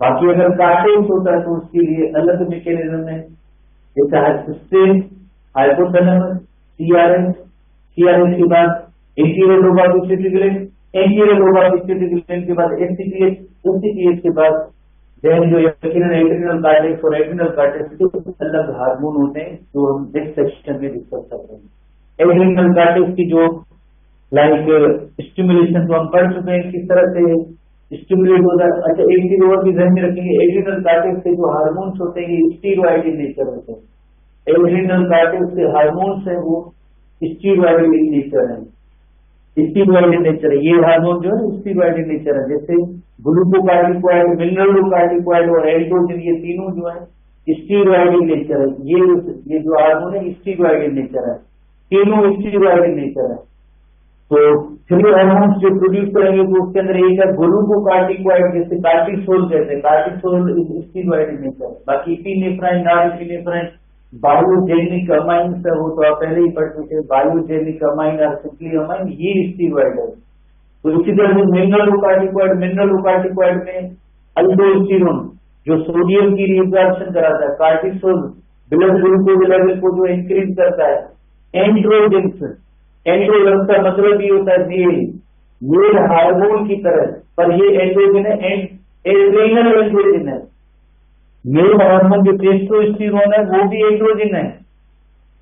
باقی اگر کارٹیج ہوتا ہے تو اس کے لیے الگ میکینزم ہے, جیسا stress hypothalamus C R S کے بعد anterior lobe of pituitary gland, anterior lobe of pituitary gland کے بعد ایس سی پی ایچ کے بعد دین جو یقیناً ایڈرینل کارٹیکس اور ایڈرینل کارٹیکس کے الگ ہارمون ہوتے ہیں جو ہم نیکسٹ سیکشن میں ڈسکس کر رہے ہیں. ایڈرینل کارٹیکس کی جو لائک اسٹیمولیشن تو ہم پڑھ چکے ہیں کس طرح سے اسٹیمولیٹ ہوتا ہے. اچھا ایک چیز اور بھی ذہن میں رکھیں گے, ایڈرینل کارٹیکس کے جو ہارمونس ہوتے ہیں یہ اسٹیرائڈ ان نیچر ہوتے ہیں. ایڈرینل کارٹیکس کے ہارمونس ہیں وہ اسٹیرائڈ ان نیچر ہیں, اسٹیرائڈ ان نیچر ہے. یہ ہارمون جو ہے اسٹیرائڈ ان نیچر ہے, جیسے گلوکوکارٹیکوائڈ منرلوکارٹیکوائڈ اور اینڈروجن, یہ تینوں جو ہیں اسٹیرائڈ ان نیچر ہے. یہ جو ہارمون ہے اسٹیرائڈ ان نیچر ہے, تینوں اسٹیرائڈ ان نیچر ہے. تو پھر ہارمونس جو پروڈیوس کریں گے تو اس کے اندر ایک ہے گلوکوکارٹیکوائڈ, جیسے کارٹیسول کہتے ہیں, کارٹیسول اسٹیرائڈ ان نیچر. باقی ایپینیفرائن نان ایپینیفرائن بایوجینک امائنس ہے, وہ تو آپ پہلے ہی پڑھ چکے. بایوجینک امائن اور سمپلی امائن یہ اسٹیرائڈ ہے. تو اسی طرح سے منرلوکارٹیکوائڈ میں الڈوسٹیرون جو سوڈیم کی ری ایبزارپشن کراتا ہے, کارٹیسول بلڈ گلوکوز لیول کو جو انکریز کرتا ہے, اینڈروجنس, اینڈروجن کا مطلب یہ ہوتا ہے میل ہارمون کی طرح, پر یہ اینڈروجن ہے, ایڈرینل اینڈروجن ہے. میل ہارمون جو ٹیسٹوسٹیرون ہے وہ بھی اینڈروجن ہے,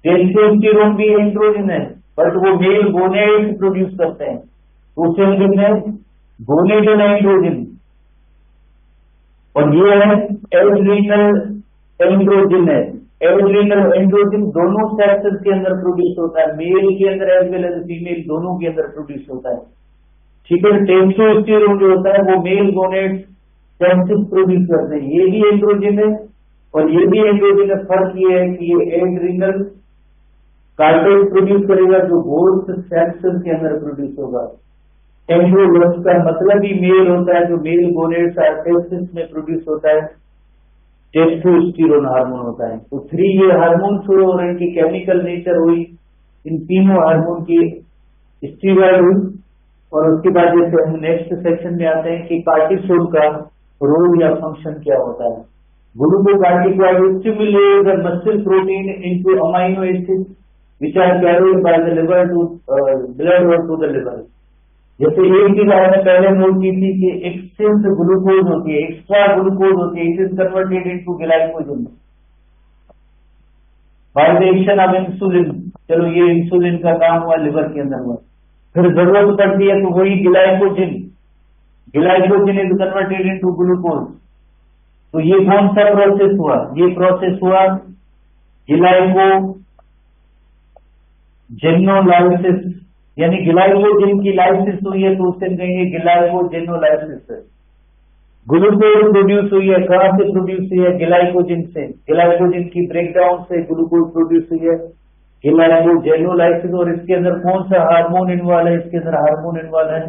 ٹیسٹوسٹیرون بھی اینڈروجن ہے, بٹ وہ میل گونیڈ پروڈیوس کرتے ہیں, اسے ہم کہتے ہیں گونیڈل اینڈروجن. اور یہ ہے ایڈرینل اینڈروجن ہے. ایڈرینل اینڈروجن دونوں سیکسز کے اندر پروڈیوس ہوتا ہے, میل کے اندر ایز ویل ایز فیمیل دونوں کے اندر پروڈیوس ہوتا ہے. ٹھیک ہے, ٹیسٹوسٹیرون جو ہوتا ہے وہ میل گونیڈ سیکسز پروڈیوس کرتے ہیں, یہ بھی اینڈروجن ہے اور یہ بھی اینڈروجن ہے. فرق یہ ہے کہ یہ ایڈرینل کارٹیج پروڈیوس کرے گا جو بوتھ سیکسز کے اندر پروڈیوس ہوگا. اینڈروجن کا مطلب ہی میل ہوتا ہے, جو میل گونیڈ ٹیسٹس میں پروڈیوس ہوتا ہے ٹیسٹوسٹیرون ہارمون ہوتا ہے. تو 3 یہ ہارمونس ہوئے اور ان کی کیمیکل نیچر ہوئی, ان تینوں ہارمون کی اسٹیرائڈ ہوئی. اور اس کے بعد جیسے ہم نیکسٹ سیکشن میں آتے ہیں کہ کارٹیسول کا رول یا فنکشن کیا ہوتا ہے. گلوکوکارٹیکوائڈ stimulate the muscle protein into amino acid which are carried by the liver to blood or to the liver. جیسے ایک چیز آپ نے پہلے نوٹ کی تھی کہ ایکسچینج گلوکوز ہوتی ہے, ایکسٹرا گلوکوز ہوتی ہے, it is converted into glycogen by the action of insulin. چلو یہ انسولین کا کام ہوا لیور کے اندر ہوا, پھر ضرورت پڑتی ہے تو وہی گلائکوجن از کنورٹیڈ انٹو گلوکوز. تو یہ کون سا پروسیس ہوا؟ یہ پروسیس ہوا گلائکو جینولائسس, یعنی گلائکوجن کی لائسس ہوئی ہے تو اس سے کہیں گے گلائکوجینولائسس. گلوکوز پروڈیوس ہوئی ہے, کہاں سے پروڈیوس ہوئی ہے؟ گلائکوجن سے. گلائکوجن کی بریک ڈاؤن سے گلوکوز پروڈیوس ہوئی ہے گلائکوجینولائسس. اور اس کے اندر کون سا ہارمون انوالو ہے؟ اس کے اندر ہارمون انوالو ہے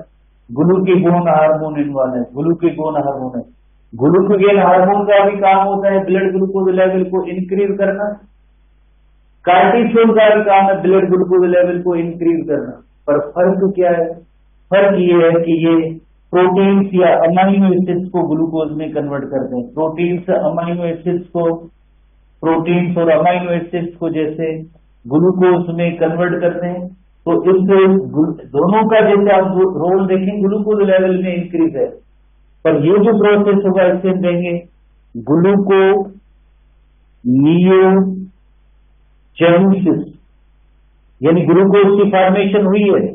گلوکیگون ہارمون انوالو ہے. گلوکیگون ہارمون ہے. گلوکوگین ہارمون کا بھی کام ہوتا ہے بلڈ گلوکوز لیول کو انکریز کرنا. کارٹیسول کا بھی کام ہے بلڈ گلوکوز لیول کو انکریز کرنا. پر فرق کیا ہے؟ فرق یہ ہے کہ یہ پروٹینس یا امائنو ایسڈس کو گلوکوز میں کنورٹ کرتے ہیں. پروٹینس امائنو ایسڈس کو پروٹینس اور امائنو ایسڈس کو جیسے گلوکوز میں کنورٹ کرتے ہیں تو اس سے دونوں کا جیسے آپ رول دیکھیں گلوکوز لیول میں انکریز ہے. پر یہ جو پروسیس ہوگا اس سے دیں گے گلوکو نیو جینوسس، یعنی گلوکوز کی فارمیشن ہوئی ہے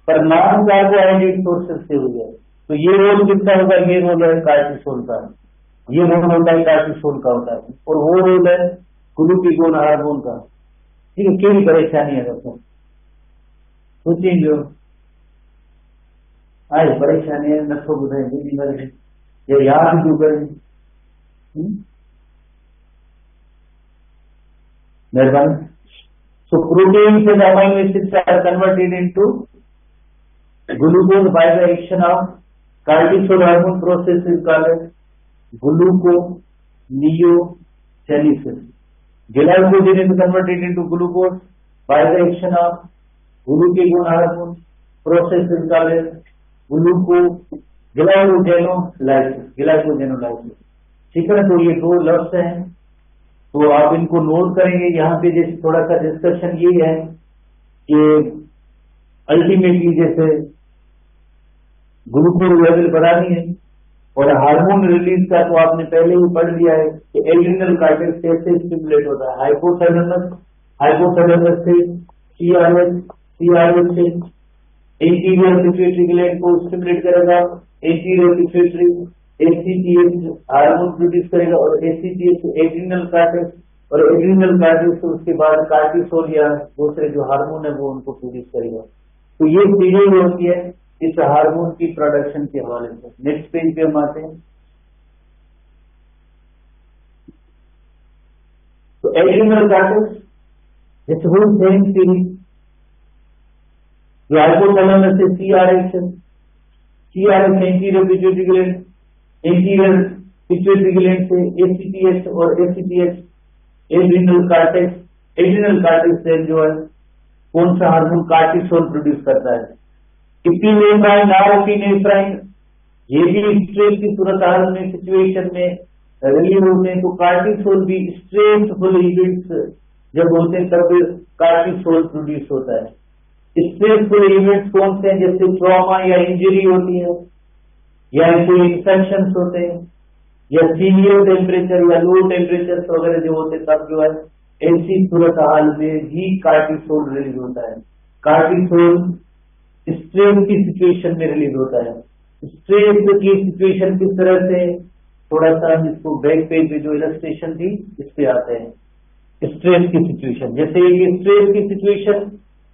پر نان کاربوہائیڈریٹ سورسز سے ہوئی ہے. تو یہ رول کس کا ہوگا؟ یہ رول ہے کارٹیسول کا، یہ رول ہوتا ہے کارٹیسول کا ہوتا ہے، اور وہ رول ہے گلوکیگون ہارمون کا. ٹھیک ہے، کیوں پریشانی ہے دوستوں؟ سوچیں جو آئے پریشانی ہے نسو بتائیں گے یہ یاد کیوں کریں. مہربانی. So proteins and amino acids are converted into glucose by the action of cortisol hormone process is called gluconeogenesis. Glycogen is converted into glucose by the action of glucagon hormone process is called glycogenolysis. ٹھیک ہے، تو یہ دو لفظ ہیں تو آپ ان کو note کریں گے. یہاں پہ جیسے تھوڑا سا ڈسکشن یہ ہے کہ الٹیمیٹلی جیسے گلوکوز لیول بڑھانی ہے اور ہارمون ریلیز کا تو آپ نے پہلے ہی پڑھ لیا ہے کہ ایڈرینل کارٹیکس کیسے اسٹیمولیٹ ہوتا ہے. ہائپوتھیلمس سے سی آر ایچ سے انٹیریئر پیٹیوٹری گلینڈ کو اسٹیمولیٹ کرے گا، anterior pituitary ACTH hormone produce کرے گا اور ACTH ایڈرینل کارٹیکس اور ایڈرینل کارٹیکس اس کے بعد کارٹیسول یا دوسرے جو ہارمون ہے وہ ان کو پروڈیوس کرے گا. تو یہ چیزیں ہوتی ہے اس ہارمون کی پروڈکشن کے حوالے سے. نیکسٹ پیج پہ ہم آتے ہیں. تو ایڈرینل کارٹیکس جیسے ہول سیم سیریز جو ہائپوتھیلمس سے C R H anterior pituitary gland, anterior pituitary gland سے ACTH اور ACTH ایڈرینل کارٹیکس سے جو ہے کون سا ہارمون کارٹیسول پروڈیوس کرتا ہے. ایپینیفرائن اور ایپینیفرائن یہ بھی اسٹریس کی صورتحال میں سچویشن میں ریلیز ہوتے ہیں. تو کارٹیسول بھی اسٹریس فل ایونٹس جب ہوتے ہیں تب کارٹیسول پروڈیوس ہوتا ہے. اسٹریس فل ایونٹس کون سے ہیں؟ جیسے ٹراما یا انجری ہوتی ہے یا کوئی انفیکشنس ہوتے ہیں یا سیویئر ٹیمپریچر یا لو ٹیمپریچر وغیرہ جو ہوتے ہیں تب جو ہے ایسی صورتحال میں بھی کارٹیسول ریلیز ہوتا ہے. کارٹیسول اسٹریس کی سچویشن میں ریلیز ہوتا ہے. اسٹریس کی سچویشن کس طرح سے تھوڑا سا ہم اس کو بیک پیج پہ جو السٹریشن تھی اس پہ آتے ہیں. اسٹریس کی سچویشن جیسے یہ اسٹریس کی situation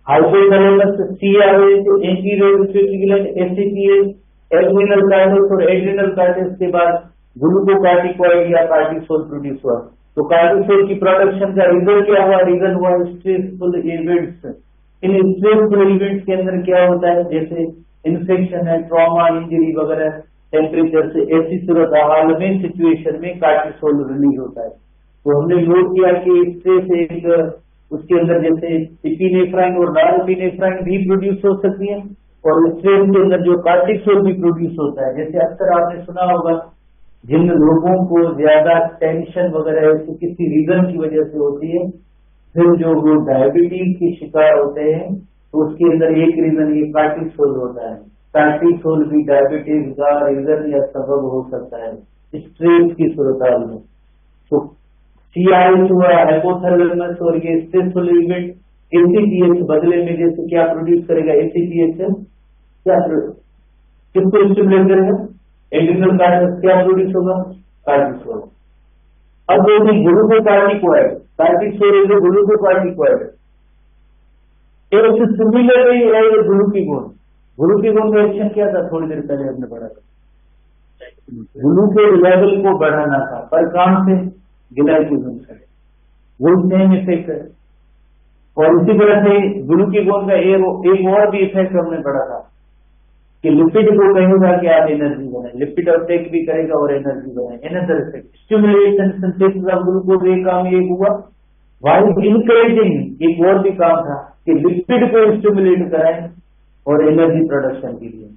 hypothalamus C R H anterior pituitary gland ACTH adrenal cortex اور ایڈرینل کارٹیکس کے بعد گلوکوکارٹیکوائڈ یا کارٹیسول پروڈیوس ہوا. تو کارٹیسول کی پروڈکشن کا ریزن کیا ہوا؟ ریزن ہوا اسٹریسفل ایونٹس. ان اسٹریسفل ایونٹس کے اندر کیا ہوتا ہے جیسے انفیکشن ہے، ٹراما، انجری وغیرہ، ٹیمپریچر سے ایسی صورتحال میں سچویشن میں کارٹیسول ریلیز ہوتا ہے. تو ہم نے نوٹ کیا کہ اسٹریس ایک اس کے اندر جیسے ایپینیفرائن اور نان ایپینیفرائن بھی پروڈیوس ہو سکتی ہیں اور اسٹریس کے اندر جو کارٹیسول بھی پروڈیوس ہوتا ہے. جیسے اکثر آپ نے سنا ہوگا جن لوگوں کو زیادہ ٹینشن وغیرہ کسی ریزن کی وجہ سے ہوتی ہے، پھر جو وہ ڈائبٹیز کی شکار ہوتے ہیں تو اس کے اندر ایک ریزن یہ کارٹیسول ہوتا ہے. کارٹیسول بھی ڈائبٹیز کا ریزن یا سبب ہو سکتا ہے اسٹریس کی صورتحال میں. تو سی آر ایچ ہوا ہائپوتھیلمس اور یہ اسٹریسفل ایونٹ ACTH بدلے میں جیسے کیا پروڈیوس کرے گا؟ ACTH کیا کس کو اسٹیمولیٹ کرے گا؟ ایڈرینل کارٹیکس کیا پروڈیوس ہوگا؟ کارٹیسول. اب وہ گلوکوکارٹیکوائڈ کارٹیسول گلوکوکارٹیکوائڈ ایک سملرلی ہے یہ گلوکیگون. گلوکیگون کا ایکشن کیا تھا؟ تھوڑی دیر پہلے ہم نے پڑھا تھا گلوکوز لیول کو بڑھانا تھا پر کام سے گلائکوجن سے. وہ سیم افیکٹ ہے. اور اسی طرح سے گلوکیگون کا ایک اور بھی افیکٹ ہم نے پڑھا تھا کہ لپڈ کو کہے گا کہ آپ انرجی بنائیں، لپڈ اپٹیک بھی کرے گا اور انرجی بنائیں. Inner effect stimulation synthesis of glucose ایک کام یہ ہوا. وائل انکریجنگ ایک اور بھی کام تھا کہ لپڈ کو اسٹیمولیٹ کرائیں اور एनर्जी प्रोडक्शन के लिए।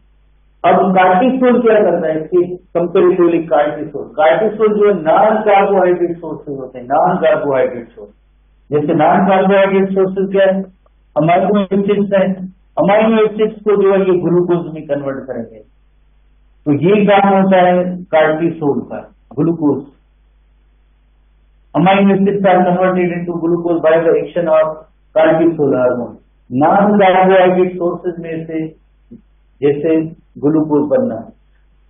अब कार्टिसोल क्या करता है, इसकी कंपेरेटिवली कार्टिसोल जो है नॉन कार्बोहाइड्रेट सोर्सेज होते हैं, नॉन कार्बोहाइड्रेट सोर्स। जैसे नॉन कार्बोहाइड्रेट सोर्सेज क्या है, अमाइनो एसिड्स है, अमाइनो एसिड्स को जो है ये ग्लूकोज में कन्वर्ट करेंगे, तो ये काम होता है कार्टिसोल का। Glucose amino acids are converted into glucose by the action of cortisol hormone. Non carbohydrate sources में से जैसे ग्लूकोज बनना,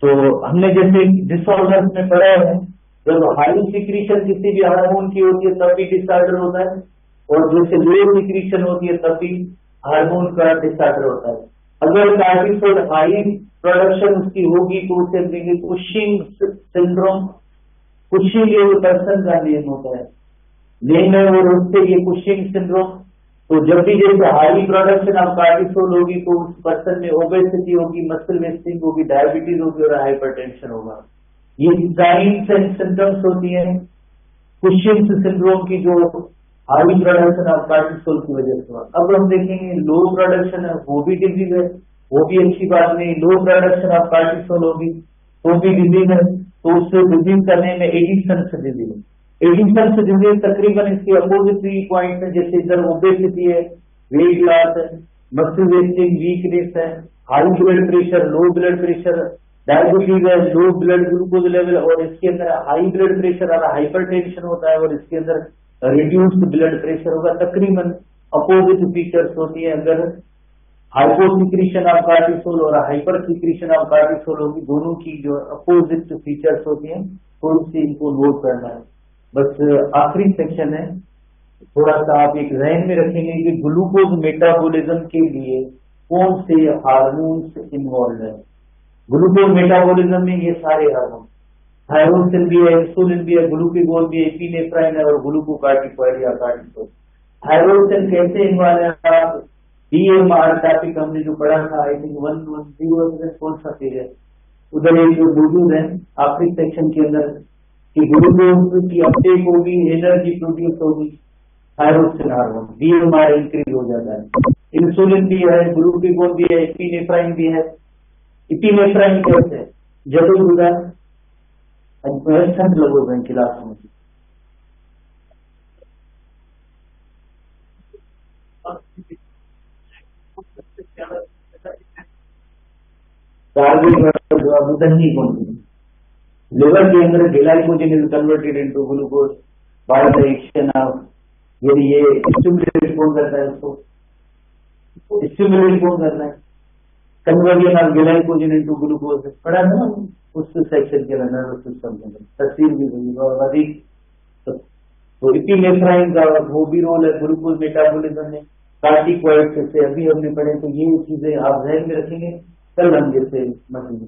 तो हमने जैसे डिसऑर्डर्स में पढ़ा है, जब हाई सिक्रीशन किसी भी हार्मोन की होती है तब भी डिसऑर्डर होता है, और जैसे लो सिक्रीशन होती है तब भी हार्मोन का डिसऑर्डर होता है। अगर कार्टिसोल हाई प्रोडक्शन उसकी होगी तो उसे देंगे कुशिंग सिंड्रोम। कुशिंग ये पर्सन का नेम होता है, नेम है, और उससे ये कुशिंग सिंड्रोम। तो जब भी जैसे हाई प्रोडक्शन ऑफ कार्टिसोल होगी तो उस पर्सन में ओबेसिटी होगी, मसल वेस्टिंग होगी, डायबिटीज होगी और हाइपरटेंशन होगा। ये साइंस एंड सिम्टम्स होती है कुशिंग सिंड्रोम की, जो हाई प्रोडक्शन ऑफ कार्टिसोल की वजह से। अब हम देखेंगे लो प्रोडक्शन है, वो भी डिजीज है, वो भी अच्छी बात नहीं। लो प्रोडक्शन ऑफ कार्टिसोल होगी तो भी डिजीज है, तो उससे डिजीज करने में एडिशंस डिजीज, एडिशंस डिजीज तकरीबन इसके अपोजिट पॉइंट है। जैसे इधर ओबेसिटी है, वेट लॉस है, मसल वेस्टिंग, वीकनेस है, high blood pressure, low blood pressure, diabetes है, लो ब्लड ग्लूकोज लेवल, और इसके अंदर हाई ब्लड प्रेशर और हाइपरटेंशन होता है, और इसके अंदर रिड्यूस्ड ब्लड प्रेशर होगा। तकरीबन अपोजिट फीचर्स होती है। अगर हाइपोसिक्रीशन ऑफ कार्टिसोल और हाइपर सिक्रीशन ऑफ कार्टिसोल होगी, दोनों की जो अपोजिट फीचर्स होती हैं, तो इससे इनको नोट करना है। बस आखिरी सेक्शन है, थोड़ा सा आप एक जहन में रखेंगे कि ग्लूकोज मेटाबॉलिज्म के लिए कौन से हार्मोन्स इन्वॉल्व है। ग्लूकोज मेटाबॉलिज्म में ये सारे हार्मोन, थायरोसिन भी है, इंसुलिन भी है, ग्लूकागोन भी है, एपिनेफ्राइन है, और ग्लूकोकार्टिकॉइड या कार्टिसोल। थायरोसिन कैसे इन्वॉल्व है, आप DMR टॉपिक हमने जो पढ़ा था, आई थिंक 110 कौन सा पेज है, उधर एक जो मौजूद है आखिरी सेक्शन के अंदर, कि ग्लूकोज की अपटेक होगी, एनर्जी प्रोड्यूस होगी, थायरोसिन हार्मोन DMR इंक्रीज हो जाता है। इंसुलिन भी है, ग्लूकागोन भी है, एपिनेफ्राइन भी है। एपिनेफ्राइन कैसे है, जरूर होगा लगो गए क्लास में। लिवर के अंदर glycogen is converted into glucose by the action of, यदि ये स्टिमुलेट कौन करता है, उसको स्टिमुलेट कौन करता है, conversion of glycogen into glucose, पढ़ा ना उस सेक्शन के अंदर नर्वस सिस्टम के अंदर तस्वीर भी हुई और अधिक। तो एपिनेफ्राइन का वो भी रोल है ग्लूकोज मेटाबॉलिज्म में। कार्टिकॉइड से अभी हमने पढ़े, तो ये चीजें आप ध्यान में रखेंगे, कल हम जैसे मशीन